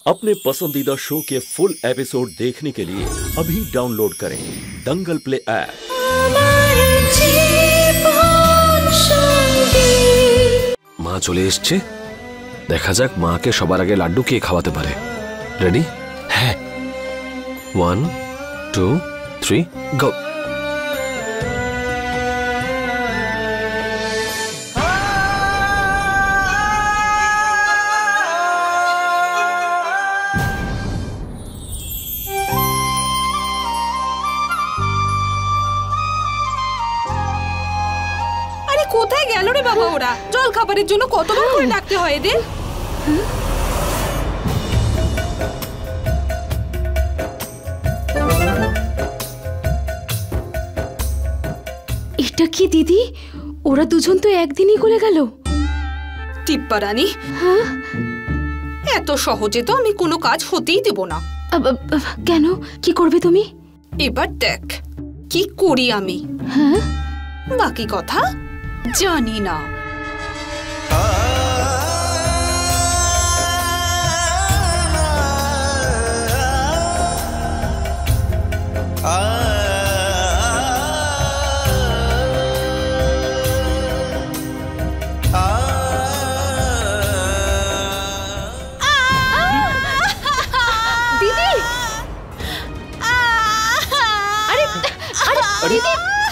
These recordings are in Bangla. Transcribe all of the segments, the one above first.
अपने पसंदीदा शो के फुल एपिसोड देखने के लिए अभी डाउनलोड करें दंगल प्ले ऐप। মা চলে এসেছে, দেখা যাক মাকে সবার আগে লাড্ডু কে খাওয়াতে পারে। রেডি? হ্যাঁ, 1 2 3 গো। কোথায় গেল রে বাবা ওরা? জল খাবারের জন্য কতবার করে ডাকতে হয় এদের? এটা কি দিদি? ওরা দুজন তো একদিনই গলে গেল। টিপ্পা রানী, হ্যাঁ, এত সহজে তো আমি কোনো কাজ হতেই দেব না। কেন? কি করবে তুমি? এবার দেখ কি করি আমি। হ্যাঁ, বাকি কথা জানি না।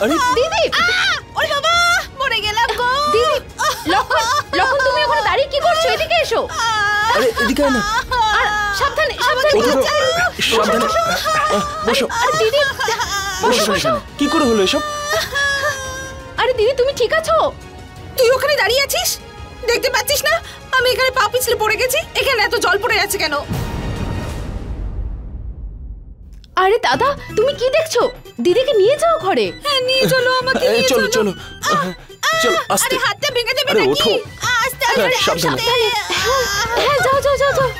अरे दीदी, ওরে বাবা, মরে গেলাম গো। দিদি, লক্ষণ, লক্ষণ, তুমি ওখানে দাঁড়িয়ে কি করছো? এদিকে এসো। আরে এদিকে আয় না। আর সাবধানে, সাবধানে। সাবধানে বসো। আরে দিদি, বসো। কি করে হলো এসব? আরে দিদি, তুমি ঠিক আছো? তুই ওখানে দাঁড়িয়ে আছিস, দেখতে পাচ্ছিস না আমি এখানে পা পিছলে পড়ে গেছি? এখানে এত জল পড়ে আছে কেন? আরে দাদা, তুমি কি দেখছো? দিদিকে নিয়ে যাও ঘরে। হ্যাঁ, নিয়ে চলো আমাকে। চলো চলো চলো, আস্তে। আরে হাতটা ভেঙে যাবে আরে নাকি? ওঠো। আস্তে আস্তে, সাবধানে। হ্যাঁ, যাও যাও যাও যাও।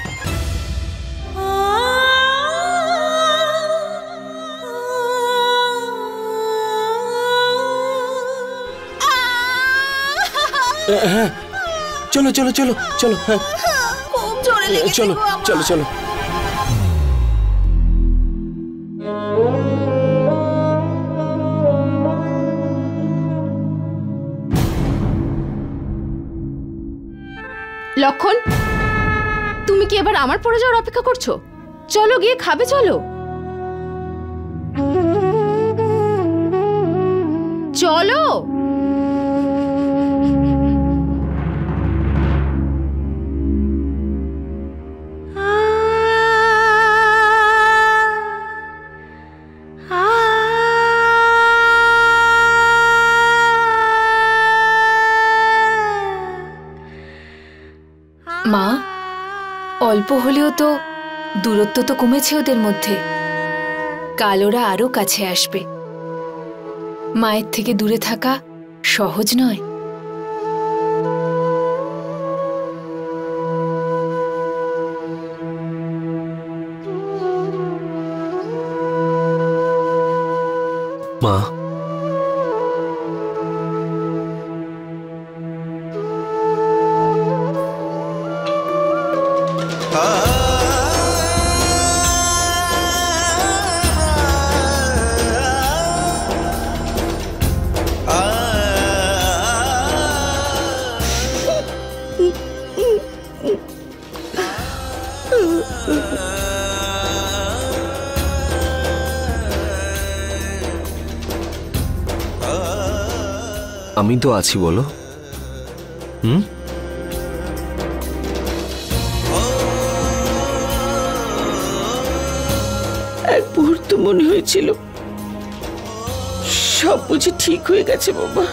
হ্যাঁ, চলো চলো চলো চলো। হ্যাঁ, খুব জোরে লেগেছে চলো গো আমার। চলো চলো। লক্ষণ, তুমি কি এবার আমার পড়ে যাওয়ার অপেক্ষা করছো? চলো গিয়ে খাবে, চলো চলো। মা, অল্প হলেও তো দূরত্ব তো কমেছে ওদের মধ্যে। কাল ওরা আরো কাছে আসবে। মায়ের থেকে দূরে থাকা সহজ নয়। মা, আমি তো আছি, বলো। এক মুহূর্ত মনে হয়েছিল সব বুঝি ঠিক হয়ে গেছে বাবা।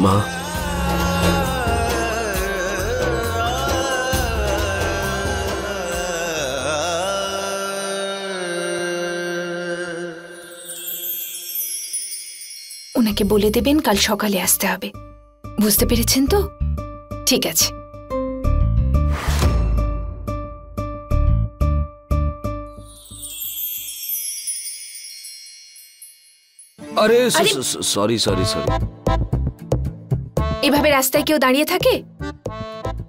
মা, ওনাকে বলে দেবেন কাল সকালে আসতে হবে। বুঝতে পেরেছেন তো? ঠিক আছে। আরে সরি সরি সরি। এভাবে রাস্তায় কেউ দাঁড়িয়ে থাকে?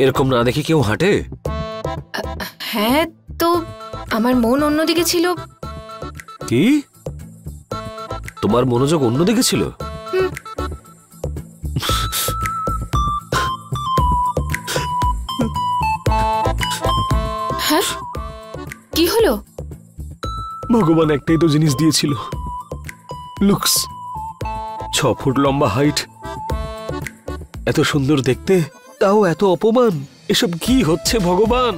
এরকম না দেখে কেউ হাঁটে? হ্যাঁ, তো আমার মন অন্যদিকে ছিল। কি? তোমার মনোযোগ অন্যদিকে ছিল? হ্যাঁ, কি হলো? ভগবান একটাই তো জিনিস দিয়েছিল, লুকস। 6 ফুট লম্বা হাইট, এত সুন্দর দেখতে, তাও এত অপমান। এসব কি হচ্ছে ভগবান?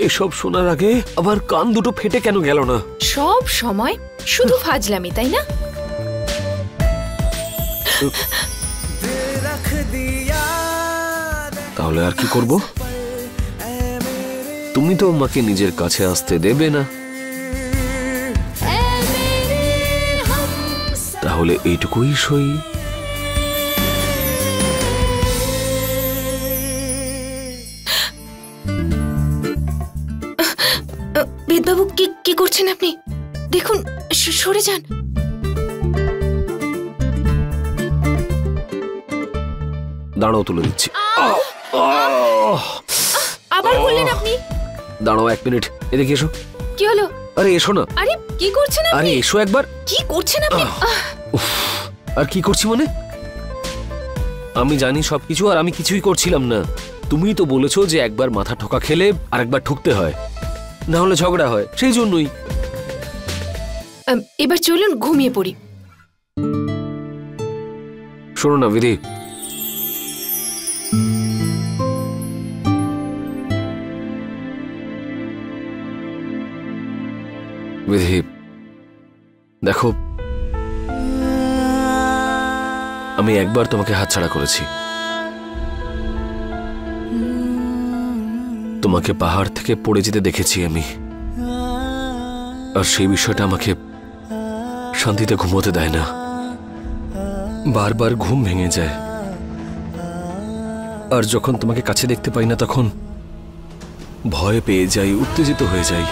এসব শোনার আগে আবার কান দুটো ফেটে কেন গেল না? সব সময় শুধু ফাজলামি, তাই না? তাহলে আর কি করব? তুমি তো আমাকে নিজের কাছে আসতে দেবে না, তাহলে এইটুকুই সই। বেদবাবু, কি করছেন আপনি? দেখুন, সরে যান। দাঁড়াও, তুলে দিচ্ছি। আবার বললেন আপনি? দাঁড়াও 1 মিনিট, এদিকে এসো। কি হলো? আরে এসো না। আরে কি করছেন আপনি? আরে এসো একবার। কি করছেন আপনি? আর কি করছি মানে? আমি জানি সবকিছু, আর আমি কিছুই করছিলাম না। তুমি তো বলেছো যে একবার মাথা ঠোকা খেলে আরেকবার ঠুকতে হয়, না হলে ঝগড়া হয়, সেই জন্যই। এবার চলুন ঘুমিয়ে পড়ি। শোনো না বিধি, বিধি দেখো, আমি একবার তোমাকে হাতছাড়া করেছি। তোমাকে পাহাড় থেকে পড়ে যেতে দেখেছি আমি, আর সেই বিষয়টা আমাকে শান্তিতে ঘুমোতে দেয় না। বারবার ঘুম ভেঙে যায়, আর যখন তোমাকে কাছে দেখতে পাই না তখন ভয় পেয়ে যাই, উত্তেজিত হয়ে যাই।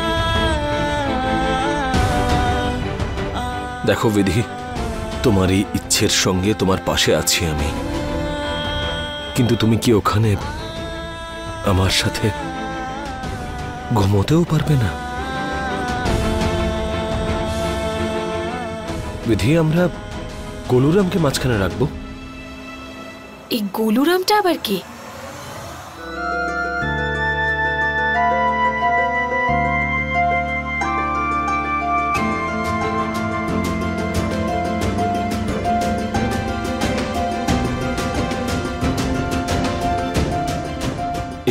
দেখো বিধি, তোমার এই ইচ্ছের সঙ্গে তোমার পাশে আছি আমি, কিন্তু তুমি কি ওখানে আমার সাথে ঘুমোতেও পারবে না? বিধি, আমরা গোলুরামকে মাঝখানে রাখবো। এই গোলুরামটা আবার কি?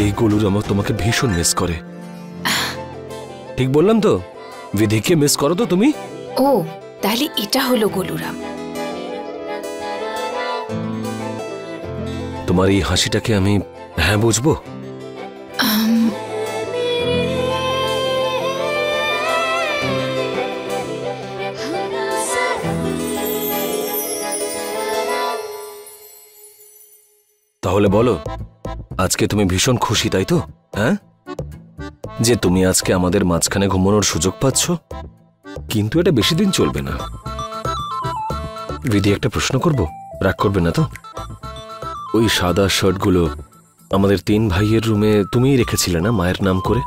এই গোলুরাম তোমাকে ভীষণ মিস করে। ঠিক বললাম তো? বিধিকে মিস করো তো তুমি? ও, তাহলে এটা হলো গোলুরাম। তোমার এই হাসিটাকে আমি হ্যাঁ বুঝবো? তাহলে বলো, আজকে তুমি ভীষণ খুশি, তাই তো? হ্যাঁ, যে তুমি আজকে আমাদের মাঝখানে ঘুমানোর সুযোগ পাচ্ছ। কিন্তু এটা বেশি দিন চলবে না। বিধি, একটা প্রশ্ন করব, রাগ করবে না তো? ওই সাদা শার্টগুলো আমাদের 3 ভাইয়ের রুমে তুমিই রেখেছিলে না, মায়ের নাম করে?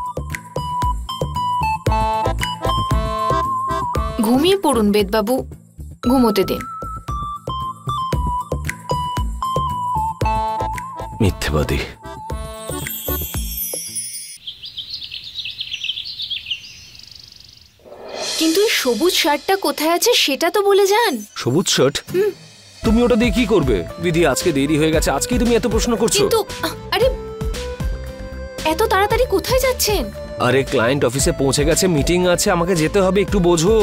ঘুমিয়ে পড়ুন বেদবাবু, ঘুমোতে দিন। মিথ্যেবাদী। কিন্তু এই সবুজ শার্টটা কোথায় আছে সেটা তো বলে যান। সবুজ শার্ট? তুমি ওটা দিয়ে কি করবে? বিধি, আজকে দেরি হয়ে গেছে, আজকেই তুমি এত প্রশ্ন করছো? কিন্তু আরে, এত তাড়াতাড়ি কোথায় যাচ্ছেন? আরে ক্লায়েন্ট অফিসে পৌঁছে গেছে, মিটিং আছে, আমাকে যেতে হবে, একটু বোঝো।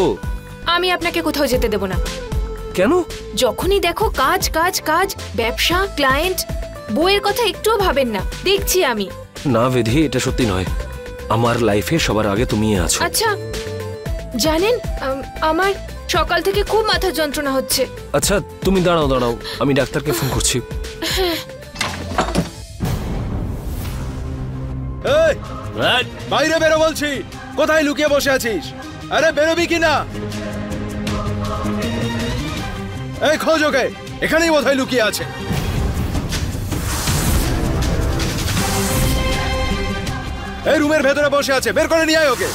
আমি আপনাকে কোথাও যেতে দেব না। কেন? যখনই দেখো কাজ কাজ কাজ, ব্যবসা, ক্লায়েন্ট, বইয়ের কথা একটুও ভাবেন না। দেখছি আমি। না বিধি, এটা সত্যি নয়। আমার লাইফে সবার আগে তুমিই আছো। আচ্ছা, জানেন আমার সকাল থেকে খুব মাথা যন্ত্রণা হচ্ছে। আচ্ছা তুমি দাঁড়াও দাঁড়াও, আমি ডাক্তারকে ফোন করছি। বাইরে বেরো বলছি, কোথায় লুকিয়ে বসে আছিস? আরে বেরোবি কিনা? এই খোঁজ ওকে, এখানেই বোধহয় লুকিয়ে আছে। এই রুমের ভেতরে বসে আছে, বের করে নিয়ে আয় ওকে।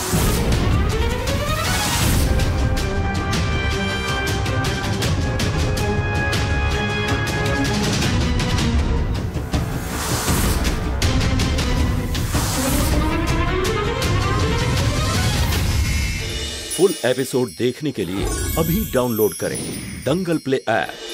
फुल एपिसोड देखने के लिए अभी डाउनलोड करें दंगल प्ले ऐप।